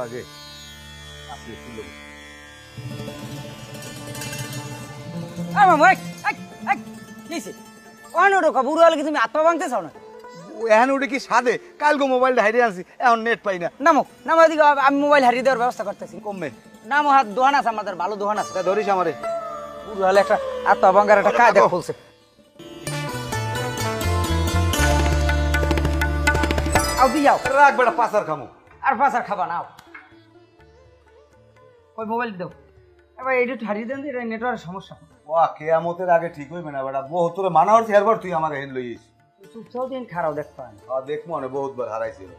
লাগে আসলে কি লোক তুমি আত্মা ভাঙতে চাও না? এখন ওটা কি সাদে কালকে মোবাইলটা হারিয়ে আনছি এখন নেট পাই না নামো নামো এদিকে, আমি মোবাইল হারিয়ে দেওয়ার ব্যবস্থা করতেছি। কমবে নামো, হাত দোকান আছে আমাদের, ভালো দোকান আছে। ধরিস আমারে পুরো হলে একটা আত্মা ভাঙার একটা কায়দা খুলছে। আও দিয়ে যাও, রাখ বেটা পাচার খামো আর পাঁচার খাবা নাও। ওই মোবাইল দাও এবার, এইটা একটু হারিয়ে দেন, এটা নেটওয়ার্কের সমস্যা। ওয়া কেয়ামতের আগে ঠিক হইবে না বেটা বহুত তোরে মানা হচ্ছে এরবার তুই আমার হেন লইস চুপচাপ দিন খারাপ দেখতে হয়। দেখবো মানে বহুতবার হারাইছিল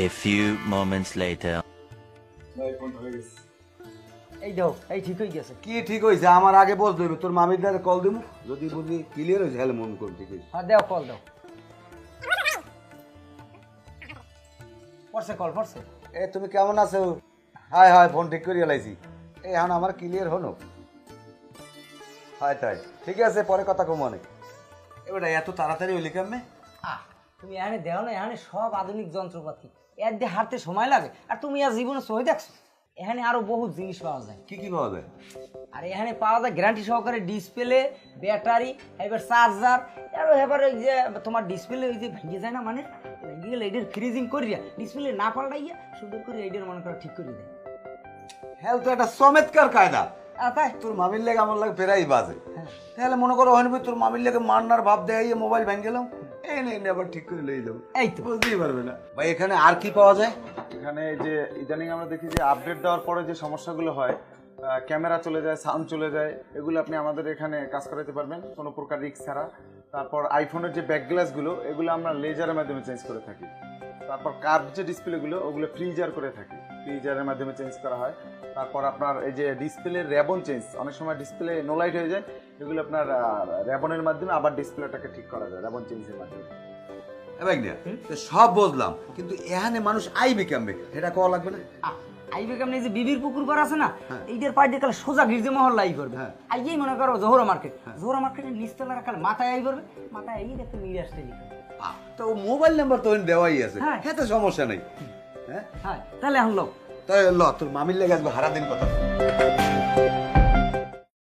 A few moments later. এই দাও, এই ঠিক হয়ে গেছে। কি ঠিক হয়েছে আমার আগে বলতে হইবে তোর মামির দ্বারা কল দিমু যদি বুঝি ক্লিয়ার হয়েছে হলে মন কর ঠিক আছে হ্যাঁ দাও, কল দাও। পড়ছে কল, পড়ছে। এ তুমি কেমন আছো হায় হায় ফোন ঠিক করিয়া লাইছি এই এখন আমার ক্লিয়ার হলো হায় তাই ঠিক আছে পরে কথা কম অনেক এবার এত তাড়াতাড়ি হইলি কেমনে তুমি এখানে দেও না, এখানে সব আধুনিক যন্ত্রপাতি, এর দিয়ে হাঁটতে সময় লাগে। আর তুমি আর জীবনে সহি দেখছো, এখানে আরো বহু জিনিস পাওয়া যায়। কি কি পাওয়া যায় আর এখানে পাওয়া যায় গ্যারান্টি সহকারে ডিসপ্লে, ব্যাটারি, এবার চার্জার, আর এবার ওই যে তোমার ডিসপ্লে ওই যে ভেঙে যায় না, মানে ভেঙে গেলে এইটার ফ্রিজিং করিয়া ডিসপ্লে না পাল্টাইয়া সুন্দর করে এইটার মনে করা ঠিক করে দেয়। হ্যাঁ তো একটা চমৎকার কায়দা আর তাই তোর মামির লেগে আমার লাগে ফেরাই বাজে তাহলে মনে করো হয়নি তোর মামির লেগে মান্নার ভাব দেয় মোবাইল ভেঙে গেলাম এই নে আবার ঠিক করে লই যাবো এই তো বুঝতেই পারবে না ভাই এখানে আর কি পাওয়া যায় এখানে যে ইদানিং আমরা দেখি যে আপডেট দেওয়ার পরে যে সমস্যাগুলো হয়, ক্যামেরা চলে যায়, সাউন্ড চলে যায়, এগুলো আপনি আমাদের এখানে কাজ করাতে পারবেন কোনো প্রকার রিস্ক ছাড়া। তারপর আইফোনের যে ব্যাক গ্লাসগুলো এগুলো আমরা লেজারের মাধ্যমে চেঞ্জ করে থাকি। তারপর কার্ভ যে ডিসপ্লেগুলো ওগুলো ফ্রিজার করে থাকি, ফ্রিজারের মাধ্যমে চেঞ্জ করা হয়। তারপর আপনার এই যে ডিসপ্লের র্যাবন চেঞ্জ, অনেক সময় ডিসপ্লে নোলাইট হয়ে যায়, এগুলো আপনার র্যাবনের মাধ্যমে আবার ডিসপ্লেটাকে ঠিক করা যায় র্যাবন চেঞ্জের মাধ্যমে। সব বুঝলাম কিন্তু এখানে মানুষ আইবে কেমবে এটা কওয়া লাগবে না আইবে কেমন, এই যে বিবির পুকুর পার আছে না, এইটার পাড় দিয়ে কালে সোজা গির্জে মহল্লা আই করবে। আইয়েই মনে করো জোহরা মার্কেট, জোহরা মার্কেটের নিচতলা রাখালে মাথায় আই করবে, মাথায় আই দেখতে নিয়ে আসতে লিখে। তো মোবাইল নাম্বার তো দেওয়াই আছে হ্যাঁ। হ্যাঁ তো সমস্যা নেই হ্যাঁ হ্যাঁ তাহলে এখন লোক তাই ল তোর মামির লেগে আসবে হারা দিন কথা